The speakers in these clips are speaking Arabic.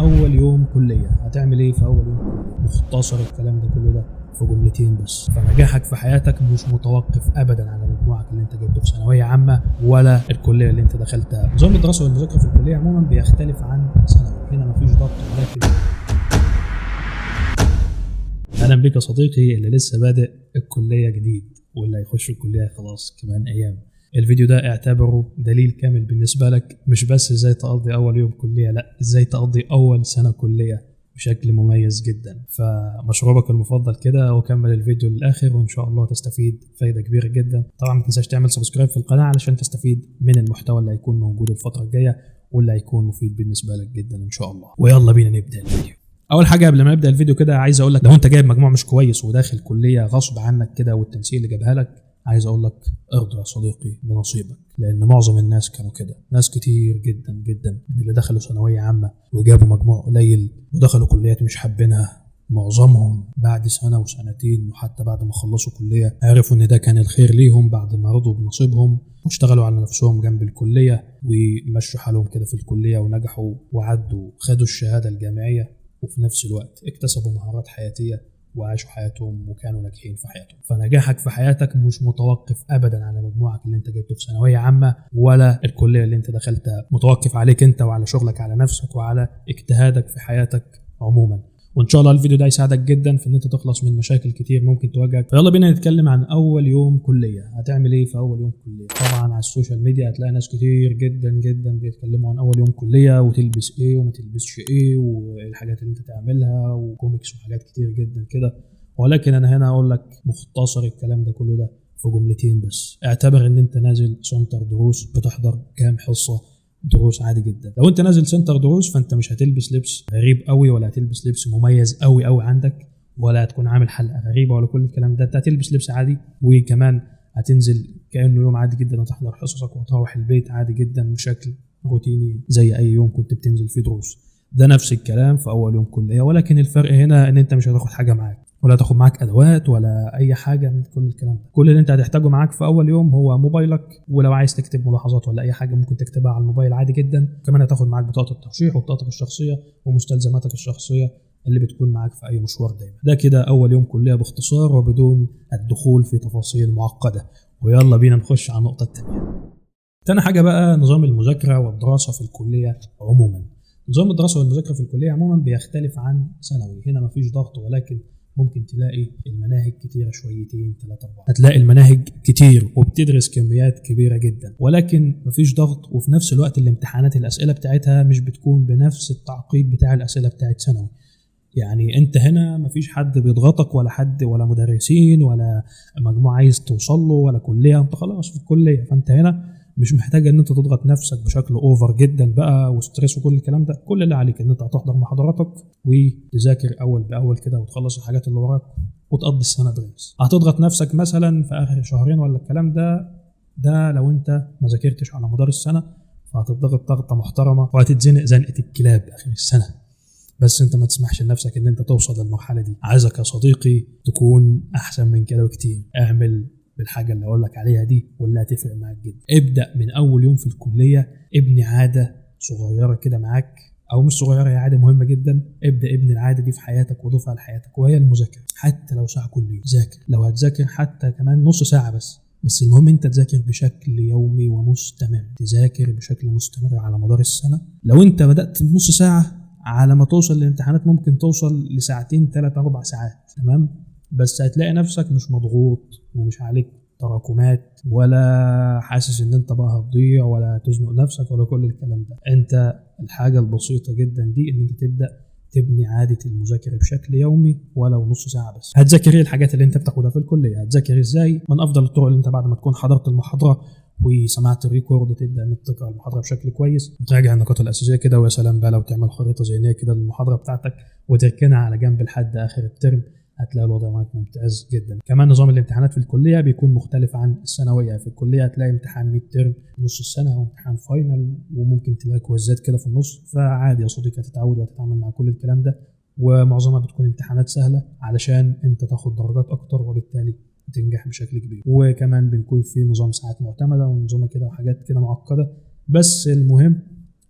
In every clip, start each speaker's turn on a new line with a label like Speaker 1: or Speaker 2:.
Speaker 1: اول يوم كليه. هتعمل ايه في اول يوم كليه؟ مختصر الكلام ده كله ده في جملتين بس. فنجاحك في حياتك مش متوقف ابدا على مجموعك اللي انت جبته في ثانويه عامه ولا الكليه اللي انت دخلتها. نظام الدراسه والمذاكره في الكليه عموما بيختلف عن ثانوي. هنا مفيش ضغط ولكن اهلا بك يا صديقي اللي لسه بادئ الكليه جديد واللي هيخش الكليه خلاص كمان ايام. الفيديو ده اعتبره دليل كامل بالنسبه لك، مش بس ازاي تقضي اول يوم كليه، لا ازاي تقضي اول سنه كليه بشكل مميز جدا. فمشروبك المفضل كده وكمل الفيديو للاخر وان شاء الله تستفيد فايده كبيره جدا. طبعا ما تنساش تعمل سبسكرايب في القناه علشان تستفيد من المحتوى اللي هيكون موجود الفتره الجايه واللي هيكون مفيد بالنسبه لك جدا ان شاء الله. ويلا بينا نبدا الفيديو. اول حاجه قبل ما نبدا الفيديو كده عايز اقول لك، لو انت جايب مجموع مش كويس وداخل كليه غصب عنك كده والتنسيق اللي جابها لك، عايز اقول لك ارضى يا صديقي بنصيبك، لان معظم الناس كانوا كده. ناس كتير جدا جدا من اللي دخلوا ثانويه عامه وجابوا مجموع قليل ودخلوا كليات مش حابينها، معظمهم بعد سنه وسنتين وحتى بعد ما خلصوا كليه عرفوا ان ده كان الخير ليهم بعد ما رضوا بنصيبهم واشتغلوا على نفسهم جنب الكليه ومشوا حالهم كده في الكليه ونجحوا وعدوا خدوا الشهاده الجامعيه، وفي نفس الوقت اكتسبوا مهارات حياتيه وعاشوا حياتهم وكانوا ناجحين في حياتهم. فنجاحك في حياتك مش متوقف ابدا على مجموعك اللي انت جبته في ثانويه عامه ولا الكليه اللي انت دخلتها، متوقف عليك انت وعلى شغلك على نفسك وعلى اجتهادك في حياتك عموما. وان شاء الله الفيديو ده يساعدك جدا في ان انت تخلص من مشاكل كتير ممكن تواجهك. فيلا بينا نتكلم عن اول يوم كليه. هتعمل ايه في اول يوم كليه؟ طبعا على السوشيال ميديا هتلاقي ناس كتير جدا جدا بيتكلموا عن اول يوم كليه وتلبس ايه وما تلبسش ايه والحاجات اللي انت تعملها وكوميكس وحاجات كتير جدا كده، ولكن انا هنا اقول لك مختصر الكلام ده كله ده في جملتين بس. اعتبر ان انت نازل سنتر دروس بتحضر كام حصه دروس عادي جدا. لو انت نازل سنتر دروس فانت مش هتلبس لبس غريب قوي ولا هتلبس لبس مميز قوي قوي عندك ولا هتكون عامل حلقه غريبه ولا كل الكلام ده. انت هتلبس لبس عادي وكمان هتنزل كانه يوم عادي جدا وتحضر حصصك وتروح البيت عادي جدا بشكل روتيني زي اي يوم كنت بتنزل فيه دروس. ده نفس الكلام في اول يوم كليه، ولكن الفرق هنا ان انت مش هتاخد حاجه معاك ولا تاخد معاك ادوات ولا اي حاجه من كل الكلام ده. كل اللي انت هتحتاجه معاك في اول يوم هو موبايلك، ولو عايز تكتب ملاحظات ولا اي حاجه ممكن تكتبها على الموبايل عادي جدا. كمان هتاخد معاك بطاقه الترشيح وبطاقتك الشخصيه ومستلزماتك الشخصيه اللي بتكون معاك في اي مشوار دايما. ده كده اول يوم كليه باختصار وبدون الدخول في تفاصيل معقده. ويلا بينا نخش على النقطه الثانيه. تاني حاجه بقى نظام المذاكره والدراسه في الكليه عموما. نظام الدراسه والمذاكره في الكليه عموما بيختلف عن ثانوي. هنا مفيش ضغط ولكن ممكن تلاقي المناهج كتيرة شويتين 3 4. هتلاقي المناهج كتير وبتدرس كميات كبيرة جدا ولكن مفيش ضغط، وفي نفس الوقت الامتحانات الأسئلة بتاعتها مش بتكون بنفس التعقيد بتاع الأسئلة بتاعت ثانوي. يعني انت هنا مفيش حد بيضغطك ولا حد ولا مدرسين ولا مجموعة عايز توصل له ولا كلية، انت خلاص في الكلية. فانت هنا مش محتاج ان انت تضغط نفسك بشكل اوفر جدا بقى وستريس وكل الكلام ده. كل اللي عليك ان انت هتحضر محاضراتك وتذاكر اول باول كده وتخلص الحاجات اللي وراك وتقضي السنه درس. هتضغط نفسك مثلا في اخر شهرين ولا الكلام ده لو انت ما ذاكرتش على مدار السنه فهتضغط ضغطه محترمه وهتتزنق زنقه الكلاب اخر السنه. بس انت ما تسمحش لنفسك ان انت توصل للمرحله دي. عايزك يا صديقي تكون احسن من كده بكتير. اعمل بالحاجه اللي اقول لك عليها دي واللي هتفرق معاك جدا. ابدا من اول يوم في الكليه ابني عاده صغيره كده معاك، او مش صغيره، هي عاده مهمه جدا. ابدا ابني العاده دي في حياتك وضيفها لحياتك، وهي المذاكره. حتى لو ساعه كل يوم ذاكر، لو هتذاكر حتى كمان نص ساعه بس المهم انت تذاكر بشكل يومي ومستمر. تذاكر بشكل مستمر على مدار السنه. لو انت بدات بنص ساعه على ما توصل للامتحانات ممكن توصل لساعتين 3 4 ساعات، تمام؟ بس هتلاقي نفسك مش مضغوط ومش عليك تراكمات ولا حاسس ان انت بقى هتضيع ولا تزنق نفسك ولا كل الكلام ده. انت الحاجة البسيطة جدا دي ان انت تبدأ تبني عادة المذاكرة بشكل يومي ولو نص ساعة بس. هتذاكر ايه الحاجات اللي انت بتاخدها في الكلية؟ هتذاكر ازاي؟ من افضل الطرق اللي انت بعد ما تكون حضرت المحاضرة وسمعت الريكورد تبدا انك تقرا المحاضره بشكل كويس وتراجع النقاط الاساسيه كده. ويا سلام بقى لو تعمل خريطه ذهنيه كده للمحاضره بتاعتك وتركنها على جنب لحد اخر الترم، هتلاقي الوضع معاك ممتاز جدا. كمان نظام الامتحانات في الكليه بيكون مختلف عن الثانويه. في الكليه هتلاقي امتحان ميد ترم نص السنه وامتحان فاينل وممكن تلاقي كويزات كده في النص. فعادي يا صديقي هتتعود وهتتعامل مع كل الكلام ده، ومعظمها بتكون امتحانات سهله علشان انت تاخد درجات اكتر وبالتالي تنجح بشكل كبير. وكمان بنكون في نظام ساعات معتمده ونظام كده وحاجات كده معقده. بس المهم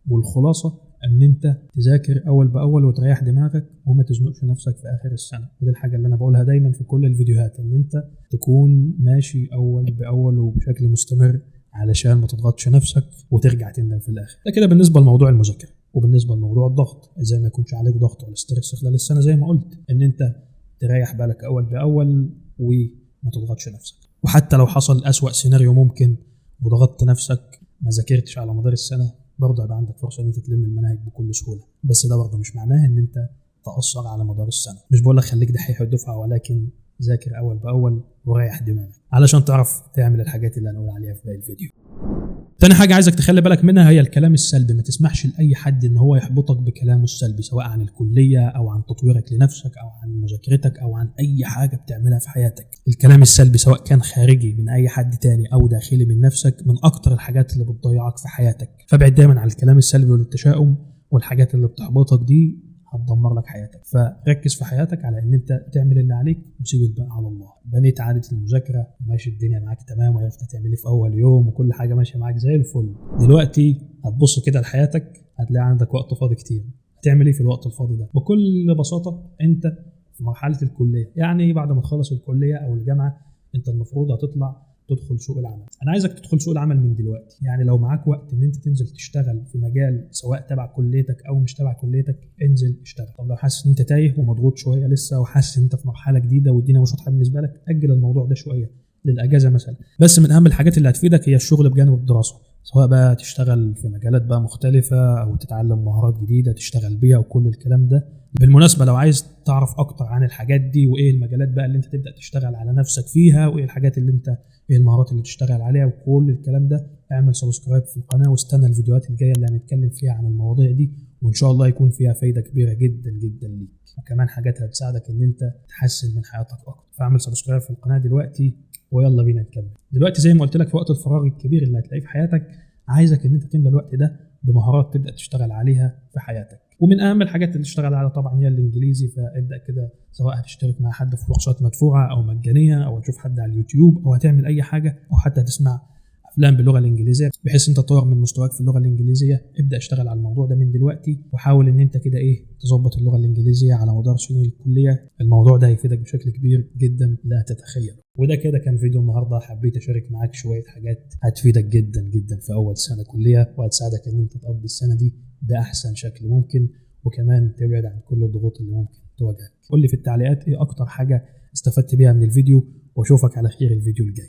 Speaker 1: والخلاصه ان انت تذاكر اول باول وتريح دماغك وما تزنقش نفسك في اخر السنه. ودي الحاجه اللي انا بقولها دايما في كل الفيديوهات، ان انت تكون ماشي اول باول وبشكل مستمر علشان ما تضغطش نفسك وترجع تندم في الاخر. ده كده بالنسبه لموضوع المذاكره. وبالنسبه لموضوع الضغط، ازاي ما يكونش عليك ضغط ولا ستريس خلال السنه، زي ما قلت ان انت تريح بالك اول باول وما تضغطش نفسك. وحتى لو حصل اسوأ سيناريو ممكن وضغطت نفسك ما ذاكرتش على مدار السنه، برضه هيبقى عندك فرصه ان انت تلم المناهج بكل سهوله. بس ده برضه مش معناه ان انت تأثر على مدار السنه. مش بقول لك خليك دحيح الدفعه، ولكن ذاكر اول باول وريح دماغك علشان تعرف تعمل الحاجات اللي هنقول عليها في باقي الفيديو. تاني حاجة عايزك تخلي بالك منها هي الكلام السلبي. ما تسمحش لأي حد إن هو يحبطك بكلامه السلبي، سواء عن الكلية أو عن تطويرك لنفسك أو عن مذاكرتك أو عن أي حاجة بتعملها في حياتك. الكلام السلبي سواء كان خارجي من أي حد تاني أو داخلي من نفسك من أكتر الحاجات اللي بتضيعك في حياتك. فابعد دايما عن الكلام السلبي والتشاؤم والحاجات اللي بتحبطك دي، هتدمر لك حياتك. فركز في حياتك على ان انت تعمل اللي عليك وسيب الباقي على الله. بنيت عادة المذاكرة وماشي الدنيا معاك تمام وعرفت تعمل ايه في اول يوم وكل حاجة ماشية معاك زي الفل، دلوقتي هتبص كده لحياتك هتلاقي عندك وقت فاضي كتير. هتعمل ايه في الوقت الفاضي ده؟ بكل بساطة انت في مرحلة الكلية، يعني بعد ما تخلص الكلية او الجامعة انت المفروض هتطلع تدخل سوق العمل. انا عايزك تدخل سوق العمل من دلوقتي. يعني لو معاك وقت ان انت تنزل تشتغل في مجال سواء تبع كليتك او مش تبع كليتك، انزل اشتغل. طب لو حاسس ان انت تايه ومضغوط شويه لسه وحاسس ان انت في مرحله جديده والدنيا مش واضحه بالنسبه لك، اجل الموضوع ده شويه للاجازه مثلا. بس من اهم الحاجات اللي هتفيدك هي الشغل بجانب الدراسه، سواء بقى تشتغل في مجالات بقى مختلفه او تتعلم مهارات جديده تشتغل بيها وكل الكلام ده. بالمناسبة لو عايز تعرف أكتر عن الحاجات دي وإيه المجالات بقى اللي أنت تبدأ تشتغل على نفسك فيها وإيه الحاجات اللي أنت إيه المهارات اللي تشتغل عليها وكل الكلام ده، اعمل سبسكرايب في القناة واستنى الفيديوهات الجاية اللي هنتكلم فيها عن المواضيع دي، وإن شاء الله يكون فيها فايدة كبيرة جدا جدا ليك، وكمان حاجات هتساعدك إن أنت تحسن من حياتك أكتر. فاعمل سبسكرايب في القناة دلوقتي ويلا بينا نكمل. دلوقتي زي ما قلت لك في وقت الفراغ الكبير اللي هتلاقيه في حياتك، عايزك إن أنت تملى الوقت ده بمهارات تبدأ تشتغل عليها في حياتك. ومن اهم الحاجات اللي تشتغل عليها طبعا هي الانجليزي. فابدا كده، سواء هتشترك مع حد في كورسات مدفوعه او مجانيه او هتشوف حد على اليوتيوب او هتعمل اي حاجه او حتى هتسمع افلام باللغه الانجليزيه بحيث انت تطور من مستواك في اللغه الانجليزيه. ابدا اشتغل على الموضوع ده من دلوقتي وحاول ان انت كده تظبط اللغه الانجليزيه على مدار سنين الكليه. الموضوع ده هيفيدك بشكل كبير جدا لا تتخيل. وده كده كان فيديو النهارده، حبيت اشارك معاك شويه حاجات هتفيدك جدا جدا في اول سنه كليه وهتساعدك ان انت تقضي السنه دي بأحسن شكل ممكن، وكمان تبعد عن كل الضغوط اللي ممكن تواجهك. قول لي في التعليقات ايه اكتر حاجة استفدت بيها من الفيديو، واشوفك على خير الفيديو الجاي.